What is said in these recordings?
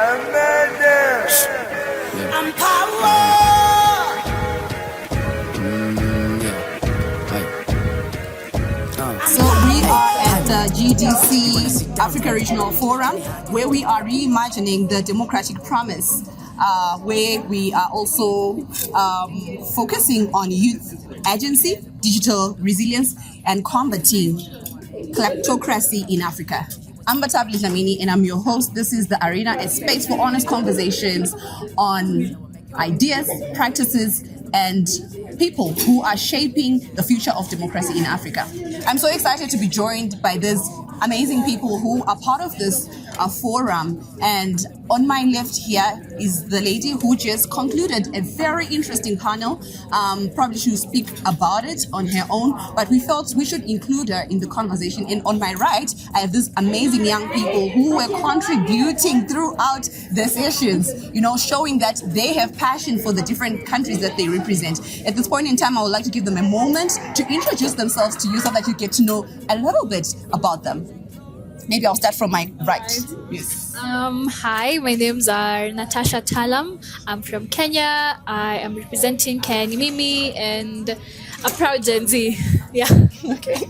I'm power. So we are at the GDC Africa Regional Forum, where we are reimagining the democratic promise, where we are also focusing on youth agency, digital resilience, and combating kleptocracy in Africa. I'm Batabli Lamini, and I'm your host. This is the AARENA, a space for honest conversations on ideas, practices, and people who are shaping the future of democracy in Africa. I'm so excited to be joined by these amazing people who are part of this forum. And on my left here is the lady who just concluded a very interesting panel. Probably she'll speak about it on her own, but we felt we should include her in the conversation. And on my right, I have these amazing young people who were contributing throughout the sessions, showing that they have passion for the different countries that they represent. At this point in time, I would like to give them a moment to introduce themselves to you so that you get to know a little bit about them. Maybe I'll start from my right. Yes. Hi, my name's Natasha Talam. I'm from Kenya. I am representing Mimi and a proud Gen Z. Yeah. Okay.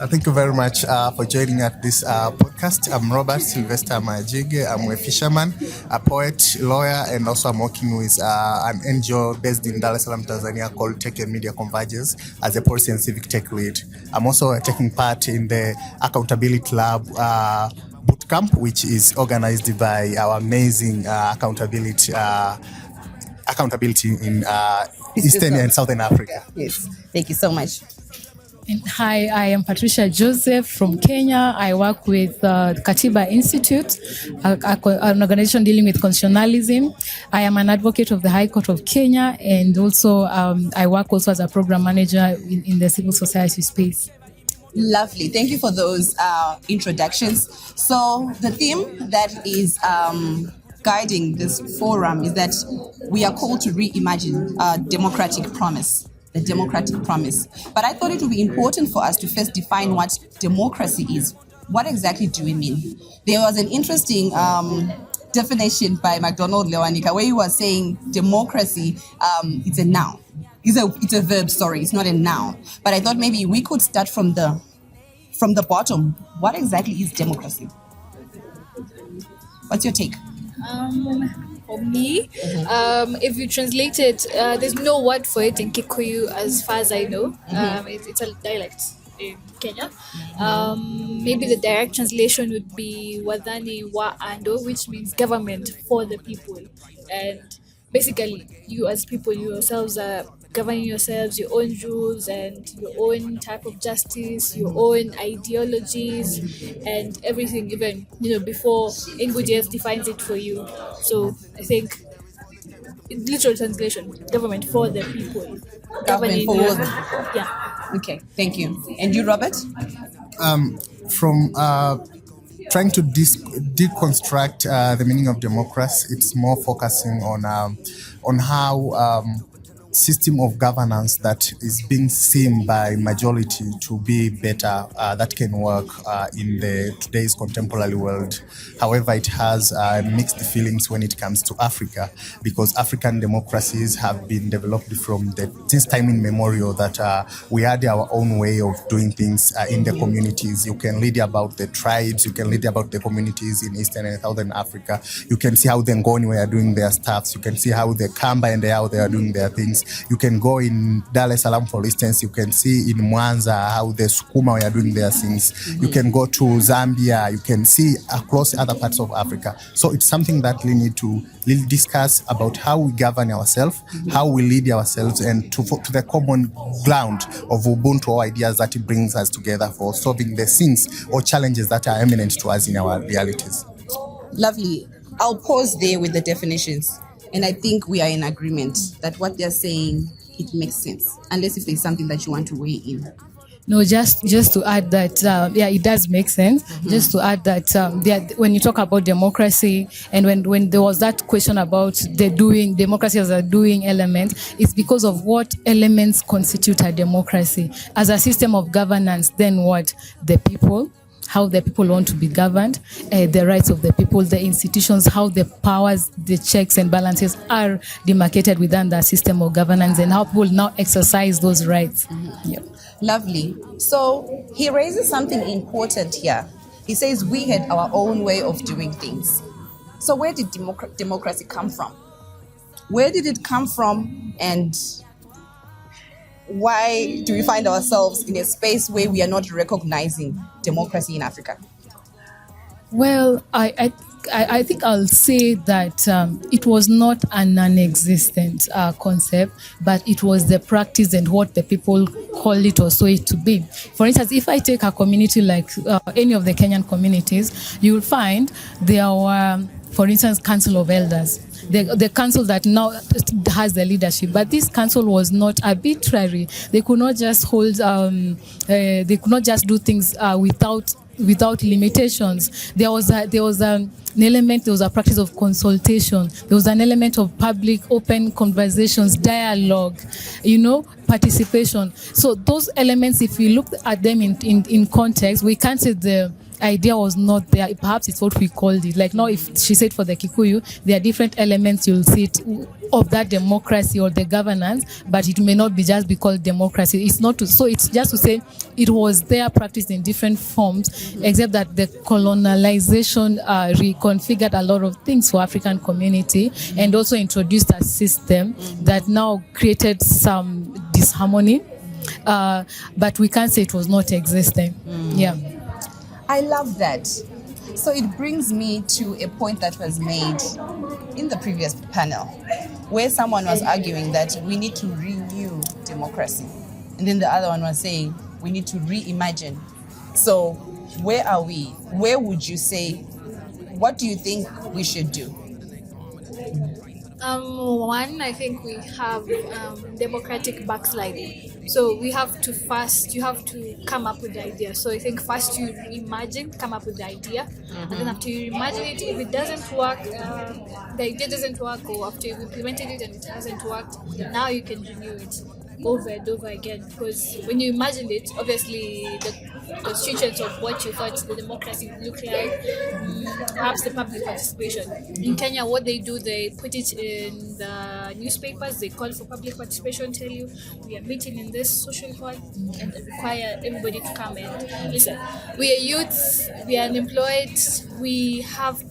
Thank you very much for joining at this podcast. I'm Robert Sylvester Majige. I'm a fisherman, a poet, lawyer, and also I'm working with an NGO based in Dar es Salaam, Tanzania called Tech and Media Convergence as a policy and civic tech lead. I'm also taking part in the Accountability Lab bootcamp, which is organized by our amazing accountability in Eastern and Southern Africa. Yes, thank you so much. Hi, I am Patricia Joseph from Kenya. I work with Katiba Institute, an organization dealing with constitutionalism. I am an advocate of the High Court of Kenya, and also I work also as a program manager in the civil society space. Lovely. Thank you for those introductions. So the theme that is guiding this forum is that we are called to reimagine democratic promise. The democratic promise. But I thought it would be important for us to first define what democracy is. What exactly do we mean? There was an interesting definition by McDonald Lewanika where he was saying democracy, it's a noun. It's a verb, sorry, it's not a noun. But I thought maybe we could start from the bottom. What exactly is democracy? What's your take? For me, if you translate it, there's no word for it in Kikuyu as far as I know. It's a dialect in Kenya. Maybe the direct translation would be Wadhani Wa Ando, which means government for the people. And basically, you as people, you yourselves are governing yourselves, your own rules and your own type of justice, your own ideologies and everything, even before anybody else defines it for you. So I think literal translation, government for the people. Government for the people. Yeah. Okay, thank you. And you, Robert? From trying to deconstruct the meaning of democracy, it's more focusing on how system of governance that is being seen by majority to be better, that can work in the today's contemporary world. However, it has mixed feelings when it comes to Africa, because African democracies have been developed since time immemorial that we had our own way of doing things in the communities. You can read about the tribes, you can read about the communities in Eastern and Southern Africa. You can see how the Ngoni were doing their stuffs. You can see how the Kamba and the Yao they are doing their things. You can go in Dar es Salaam, for instance, you can see in Mwanza how the Sukuma were doing their things. Mm-hmm. You can go to Zambia, you can see across other parts of Africa. So it's something that we need to really discuss about how we govern ourselves, how we lead ourselves, and to the common ground of Ubuntu or ideas that it brings us together for solving the things or challenges that are eminent to us in our realities. Lovely. I'll pause there with the definitions. And I think we are in agreement that what they're saying, it makes sense. Unless if there's something that you want to weigh in. No, just to add that, it does make sense. Mm-hmm. Just to add that when you talk about democracy and when there was that question about democracy as a doing element, it's because of what elements constitute a democracy. As a system of governance, then what? The people. how the people want to be governed, the rights of the people, the institutions, how the powers, the checks and balances are demarcated within the system of governance, and how people now exercise those rights. Yep. Lovely. So he raises something important here. He says we had our own way of doing things. So where did democracy come from? Where did it come from, and why do we find ourselves in a space where we are not recognizing democracy in Africa? Well, I think I'll say that it was not a non-existent concept, but it was the practice and what the people call it or saw it to be. For instance, if I take a community like any of the Kenyan communities, you will find there were, for instance, Council of Elders. The council that now has the leadership, but this council was not arbitrary. They could not just hold, they could not just do things without limitations. There was an element, there was a practice of consultation. There was an element of public, open conversations, dialogue, participation. So those elements, if we look at them in context, we can't say the idea was not there. Perhaps it's what we called it. Like now, if she said for the Kikuyu, there are different elements you'll see it of that democracy or the governance, but it may not be just be called democracy. It's not so it's just to say it was there, practiced in different forms, except that the colonialization reconfigured a lot of things for African community and also introduced a system that now created some disharmony, but we can't say it was not existing. Yeah. I love that. So it brings me to a point that was made in the previous panel, where someone was arguing that we need to renew democracy. And then the other one was saying we need to reimagine. So where are we? Where would you say, what do you think we should do? One, I think we have democratic backsliding. So you have to come up with the idea. So I think first you reimagine, come up with the idea, and then after you reimagine it, if it doesn't work, the idea doesn't work, or after you've implemented it and it hasn't worked, now you can renew it over and over again. Because when you imagine it, obviously the constituents of what you thought the democracy would look like, perhaps the public participation. In Kenya, what they do, they put it in the newspapers, they call for public participation, tell you, we are meeting in this social hall, and require everybody to come and listen. We are youths, we are unemployed, we have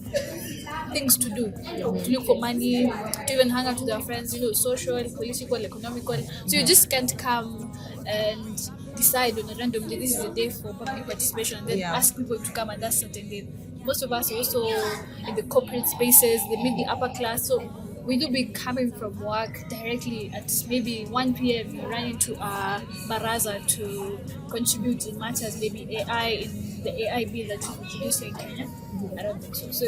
things to do, to look for money, to even hang out with our friends, social, political, economical. So you just can't come and decide on a random day, this is the day for public participation, and then ask people to come at that certain day. Most of us are also in the corporate spaces, they meet the upper class, so we do be coming from work directly at maybe 1 p.m. you run into a baraza to contribute in matters, maybe AI, in the AI bill that is introduced in Kenya. I don't think so. So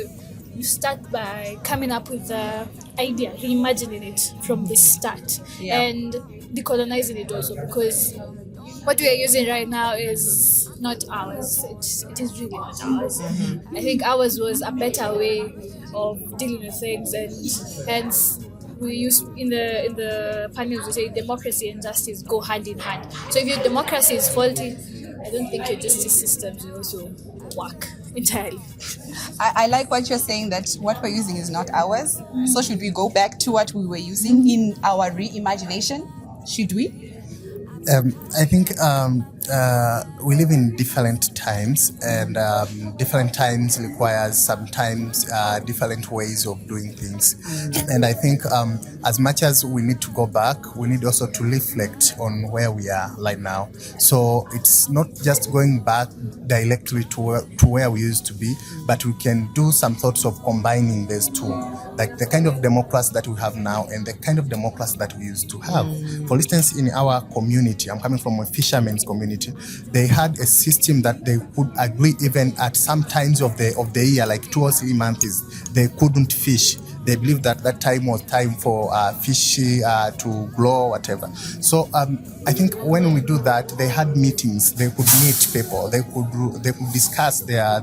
you start by coming up with the idea, reimagining it from the start, and decolonizing it also, because what we are using right now is not ours. It is really not ours. I think ours was a better way of dealing with things, and hence we use in the panels we say democracy and justice go hand in hand. So if your democracy is faulty, I don't think your justice systems will also work entirely. I like what you're saying, that what we're using is not ours. So should we go back to what we were using in our reimagination? Should we? I think we live in different times, and different times requires sometimes different ways of doing things. And I think as much as we need to go back, we need also to reflect on where we are right now. So it's not just going back directly to where we used to be, but we can do some thoughts of combining these two, like the kind of democracy that we have now and the kind of democracy that we used to have. For instance, in our community, I'm coming from a fisherman's community, they had a system that they could agree even at some times of the year, like 2 or 3 months, they couldn't fish. They believed that that time was time for fish to grow, whatever. So I think when we do that, they had meetings. They could meet people. They could discuss their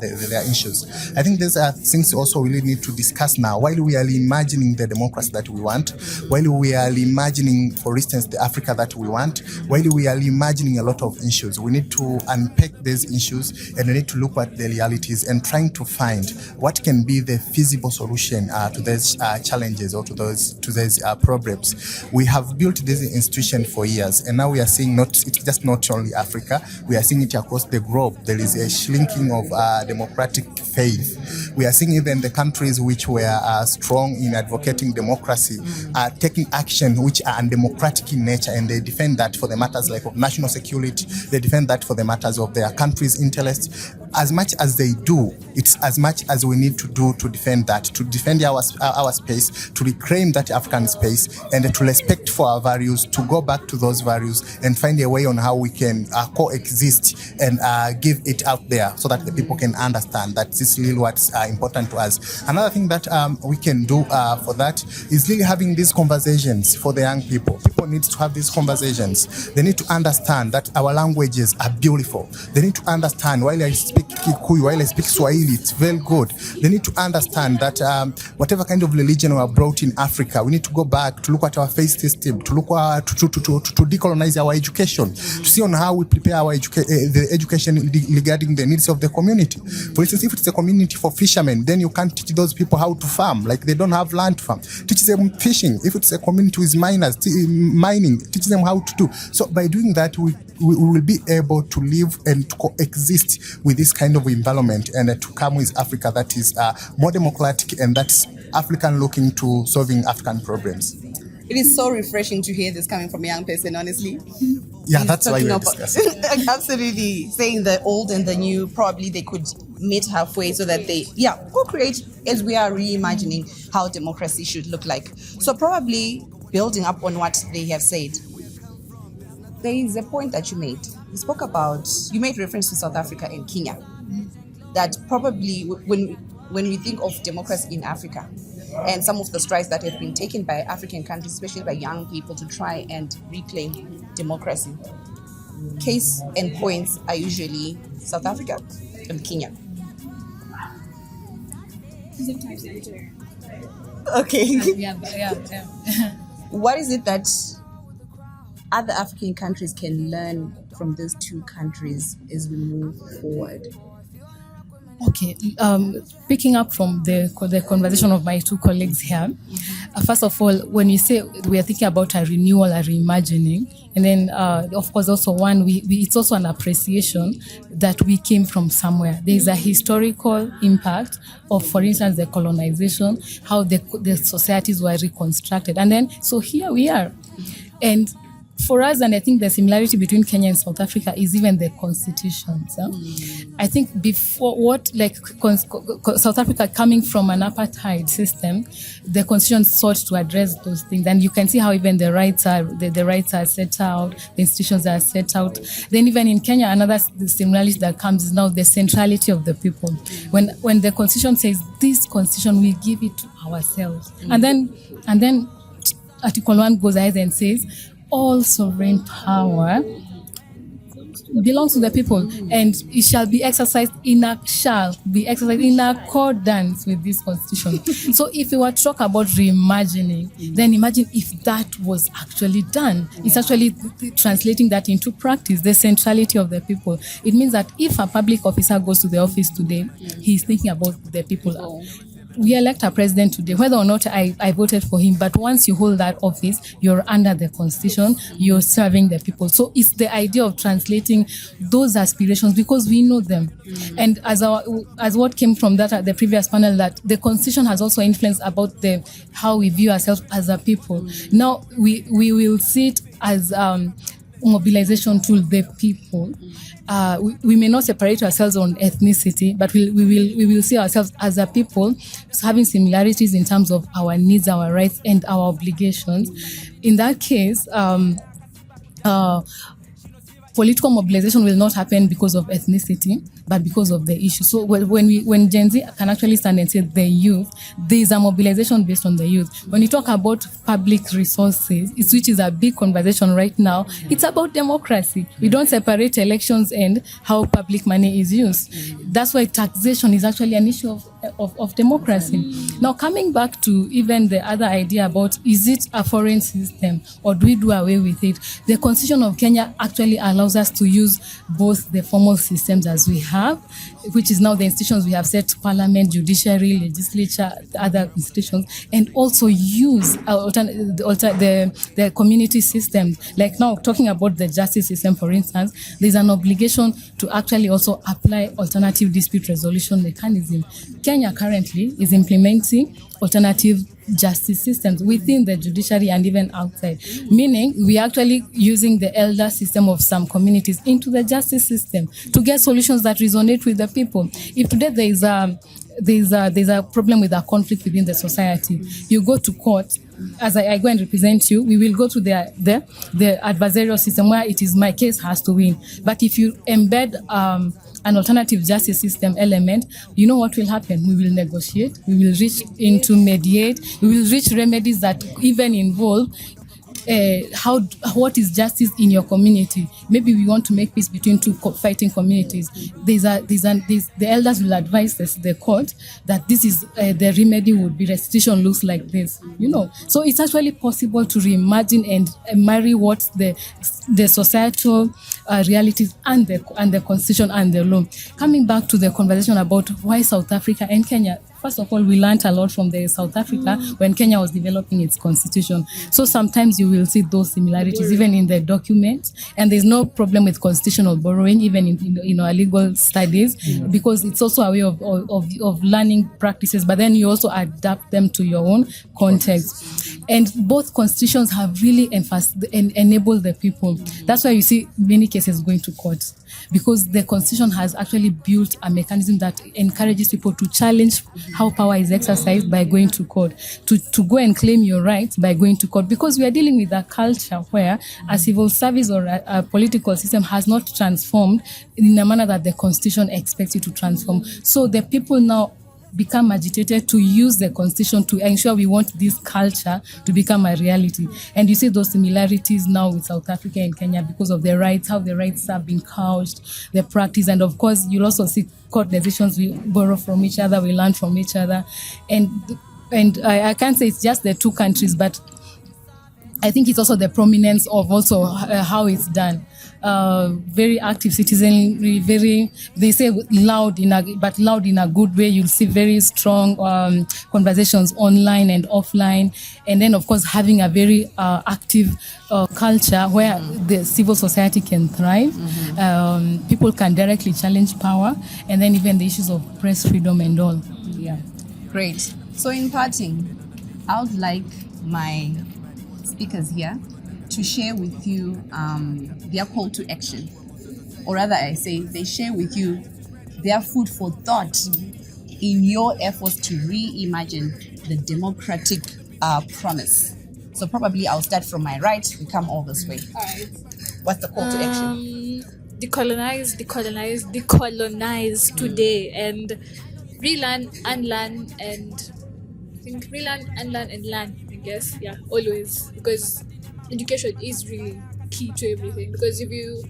issues. I think these are things also we really need to discuss now. While we are reimagining the democracy that we want, while we are reimagining, for instance, the Africa that we want, while we are reimagining a lot of issues issues. We need to unpack these issues, and we need to look at the realities and trying to find what can be the feasible solution to these challenges or to those problems. We have built this institution for years, and now we are seeing it's just not only Africa. We are seeing it across the globe. There is a shrinking of democratic faith. We are seeing even the countries which were strong in advocating democracy are taking action which are undemocratic in nature, and they defend that for the matters like of national security. They defend that for the matters of their country's interests. As much as they do, it's as much as we need to do to defend that, to defend our space, to reclaim that African space, and to respect for our values, to go back to those values and find a way on how we can coexist and give it out there so that the people can understand that this is really what's important to us. Another thing that we can do for that is really having these conversations for the young people. People need to have these conversations. They need to understand that our languages are beautiful. They need to understand, while I speak Kikuyu, while I speak Swahili, it's very good. They need to understand that whatever kind of religion we are brought in Africa, we need to go back to look at our faith system, to look to decolonize our education, to see on how we prepare our the education regarding the needs of the community. For instance, if it's a community for fishermen, then you can't teach those people how to farm, like they don't have land to farm. Teach them fishing. If it's a community with miners, mining, teach them how to do. So by doing that, we will be able to live and to coexist with this kind of environment, and to come with Africa that is more democratic and that's African looking to solving African problems. It is so refreshing to hear this coming from a young person, honestly. Yeah, that's why we're discussing. Absolutely. Saying the old and the new, probably they could meet halfway so that they, co-create as we are reimagining how democracy should look like. So probably building up on what they have said, there is a point that you made. You made reference to South Africa and Kenya. That probably when we think of democracy in Africa and some of the strides that have been taken by African countries, especially by young people, to try and reclaim democracy, case and points are usually South Africa and Kenya. Okay. Yeah. What is it that other African countries can learn from those two countries as we move forward? Okay, picking up from the conversation of my two colleagues here, first of all, when you say we are thinking about a renewal, a reimagining, and then of course also it's also an appreciation that we came from somewhere. There is a historical impact of, for instance, the colonization, how the societies were reconstructed, and then so here we are, and for us, and I think the similarity between Kenya and South Africa is even the constitutions. I think before South Africa coming from an apartheid system, the constitution sought to address those things, and you can see how even the rights are set out, the institutions are set out. Then even in Kenya, another similarity that comes is now the centrality of the people. When the constitution says this constitution, we give it to ourselves, and then Article 1 goes ahead and says, all sovereign power belongs to the people, and it shall be exercised in accordance with this constitution. So if we were to talk about reimagining, then imagine if that was actually done. It's actually translating that into practice, the centrality of the people. It means that if a public officer goes to the office today, he's thinking about the people. We elect a president today, whether or not I voted for him, but once you hold that office, you're under the constitution, you're serving the people. So it's the idea of translating those aspirations because we know them. And as what came from that the previous panel, that the constitution has also influence about how we view ourselves as a people. Now we will see it as mobilization tool, the people. We may not separate ourselves on ethnicity, but we will see ourselves as a people having similarities in terms of our needs, our rights, and our obligations. In that case, political mobilization will not happen because of ethnicity. but because of the issue. So when Gen Z can actually stand and say the youth, there is a mobilization based on the youth. When you talk about public resources, which is a big conversation right now, it's about democracy. We don't separate elections and how public money is used. That's why taxation is actually an issue of democracy. Now, coming back to even the other idea about, is it a foreign system or do we do away with it? The Constitution of Kenya actually allows us to use both the formal systems as we have, which is now the institutions we have set, parliament, judiciary, legislature, other institutions, and also use the community systems. Like now, talking about the justice system, for instance, there's an obligation to actually also apply alternative dispute resolution mechanism. Kenya currently is implementing alternative justice systems within the judiciary and even outside, meaning we are actually using the elder system of some communities into the justice system to get solutions that resonate with the people. If today there's a problem with a conflict within the society, you go to court. As I go and represent you, we will go to the adversarial system where it is my case has to win. But if you embed an alternative justice system element, you know what will happen? We will negotiate, we will reach into mediate, we will reach remedies that even involve what is justice in your community. Maybe we want to make peace between two fighting communities. The elders will advise the court that this is the remedy would be restitution looks like this. So it's actually possible to reimagine and marry what the societal realities and the constitution and the law. Coming back to the conversation about why South Africa and Kenya. First of all, we learned a lot from the South Africa when Kenya was developing its constitution. So sometimes you will see those similarities even in the document, and there's no problem with constitutional borrowing even in our legal studies, because it's also a way of learning practices, but then you also adapt them to your own context. And both constitutions have really enabled the people. That's why you see many cases going to court, because the constitution has actually built a mechanism that encourages people to challenge how power is exercised by going to court, to go and claim your rights by going to court, because we are dealing with a culture where a civil service or a political system has not transformed in a manner that the constitution expects you to transform. So the people now become agitated to use the constitution to ensure we want this culture to become a reality. And you see those similarities now with South Africa and Kenya because of the rights, how the rights are being couched, the practice. And of course, you'll also see court decisions. We borrow from each other, we learn from each other. And I can't say it's just the two countries, but I think it's also the prominence of also how it's done. Very active citizenry, they say loud in a good way. You'll see very strong conversations online and offline, and then of course having a very active culture where the civil society can thrive. People can directly challenge power, and then even the issues of press freedom and all. Yeah, great. So in parting, I would like my speakers here to share with you their call to action, or rather I say they share with you their food for thought in your efforts to reimagine the democratic promise. So probably I'll start from my right, we come all this way. All right. What's the call to action? Decolonize today, and relearn, unlearn, and I think relearn, unlearn, and learn. I guess, yeah, always, because education is really key to everything. Because if you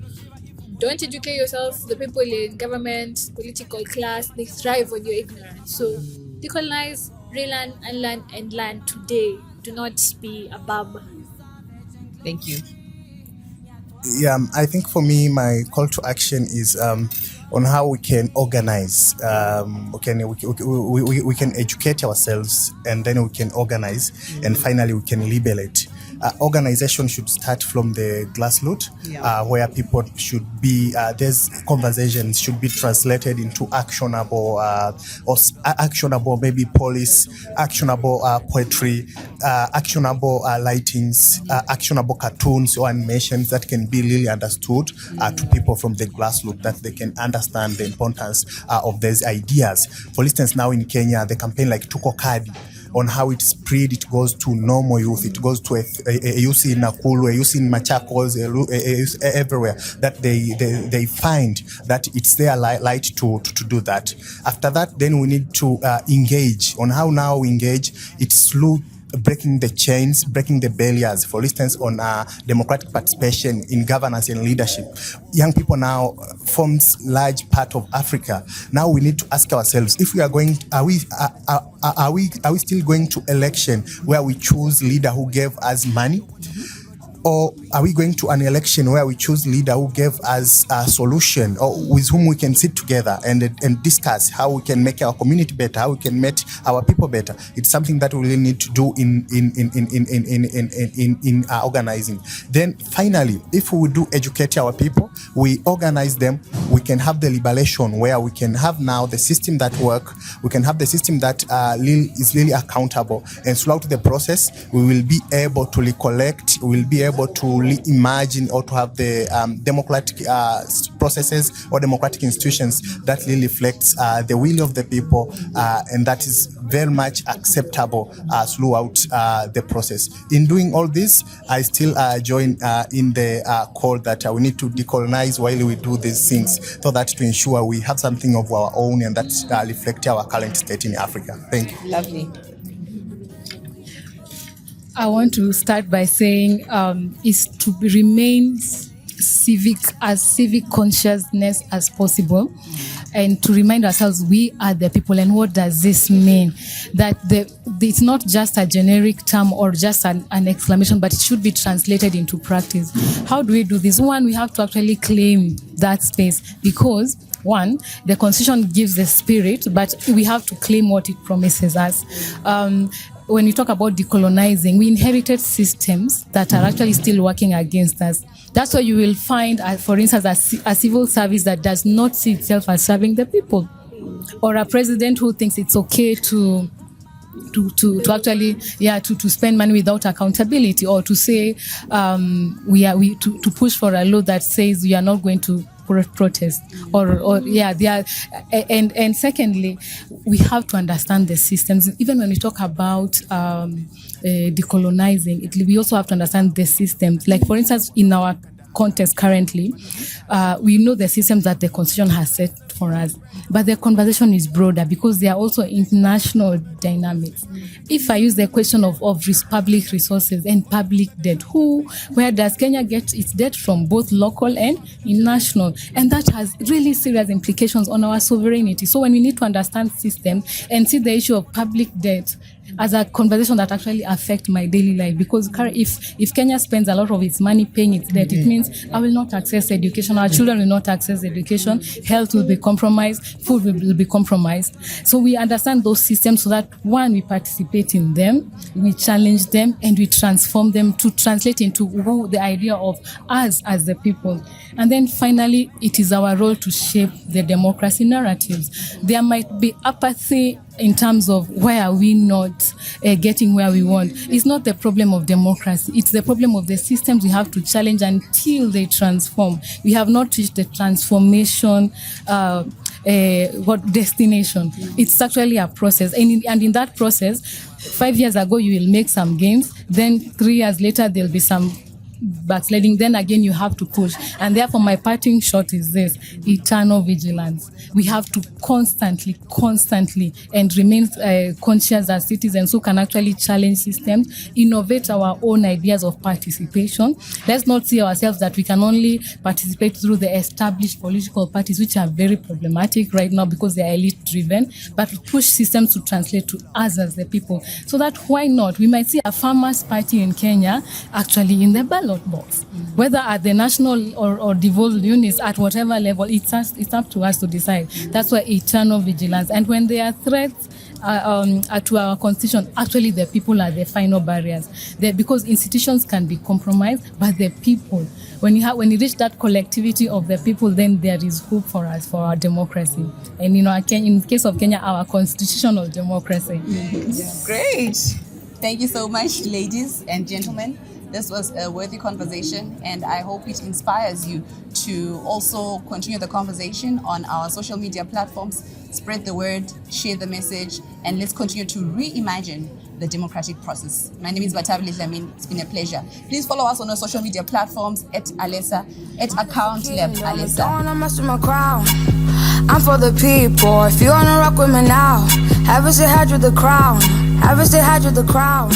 don't educate yourself, the people in government, political class, they thrive on your ignorance. So decolonize, relearn, unlearn, and learn today. Do not be a bum. Thank you. Yeah, I think for me, my call to action is on how we can organize. We can educate ourselves, and then we can organize, and finally we can liberate. Organization should start from the grassroots, where people should be, there's conversations should be translated into actionable, actionable maybe police, actionable poetry, actionable writings, actionable cartoons or animations that can be really understood to people from the grassroots, that they can understand the importance of these ideas. For instance, now in Kenya, the campaign like Tuko Kadi, on how it spread. It goes to normal youth. It goes to a youth in Nakuru, a youth in Machakos, a youth everywhere, that they find that it's their light to do that. After that, then we need to engage. On how now we engage, it's through breaking the chains, breaking the barriers. For instance, on democratic participation in governance and leadership, young people now forms large part of Africa. Now we need to ask ourselves, if we are going, are we still going to election where we choose leader who gave us money? Or are we going to an election where we choose leader who gave us a solution, or with whom we can sit together and discuss how we can make our community better, how we can make our people better? It's something that we really need to do in organizing. Then finally, if we do educate our people, we organize them, we can have the liberation where we can have now the system that work, we can have the system that is really accountable, and throughout the process, we will be able to recollect, we will be able to reimagine, or to have the democratic processes or democratic institutions that really reflects the will of the people, and that is very much acceptable throughout the process. In doing all this, I still join in the call that we need to decolonize while we do these things, so that to ensure we have something of our own and that reflect our current state in Africa. Thank you. Lovely. I want to start by saying is to remain civic consciousness as possible, and to remind ourselves we are the people. And what does this mean? That it's not just a generic term or just an exclamation, but it should be translated into practice. How do we do this? One, we have to actually claim that space, because one, the Constitution gives the spirit, but we have to claim what it promises us. When we talk about decolonizing, we inherited systems that are actually still working against us. That's why you will find, for instance, a civil service that does not see itself as serving the people, or a president who thinks it's okay to spend money without accountability, or to say to push for a law that says we are not going to protest, and secondly, we have to understand the systems. Even when we talk about decolonizing, we also have to understand the systems. Like, for instance, in our context currently, we know the systems that the Constitution has set for us, but the conversation is broader because there are also international dynamics. If I use the question of public resources and public debt, where does Kenya get its debt from, both local and national? And that has really serious implications on our sovereignty. So when we need to understand systems and see the issue of public debt as a conversation that actually affects my daily life, because if Kenya spends a lot of its money paying its debt, it means I will not access education, our children will not access education, health will be compromised, food will be compromised. So we understand those systems so that, one, we participate in them, we challenge them, and we transform them to translate into the idea of us as the people. And then finally, it is our role to shape the democracy narratives. There might be apathy in terms of why are we not getting where we want. It's not the problem of democracy. It's the problem of the systems we have to challenge until they transform. We have not reached the transformation destination. It's actually a process. And in that process, 5 years ago, you will make some gains. Then 3 years later, there'll be some backsliding. Then again, you have to push. And therefore, my parting shot is this: eternal vigilance. We have to constantly and remain conscious as citizens who can actually challenge systems, innovate our own ideas of participation. Let's not see ourselves that we can only participate through the established political parties, which are very problematic right now because they are elite driven, but push systems to translate to us as the people. So that, why not? We might see a farmers' party in Kenya actually in the ballot box, whether at the national or devolved units, at whatever level. It's up to us to decide. That's why eternal vigilance. And when there are threats to our constitution, actually the people are the final barriers. Because institutions can be compromised, but the people, when you reach that collectivity of the people, then there is hope for us, for our democracy. And in the case of Kenya, our constitutional democracy. Great. Thank you so much, ladies and gentlemen. This was a worthy conversation, and I hope it inspires you to also continue the conversation on our social media platforms. Spread the word, share the message, and let's continue to reimagine the democratic process. My name is Batabile Dlamini. It's been a pleasure. Please follow us on our social media platforms at Alessa, at account Lab Alessa. Don't wanna mess with my crown. I'm for the people. If you wanna rock with me now, have us hide with the crown. Have us hide with the crown.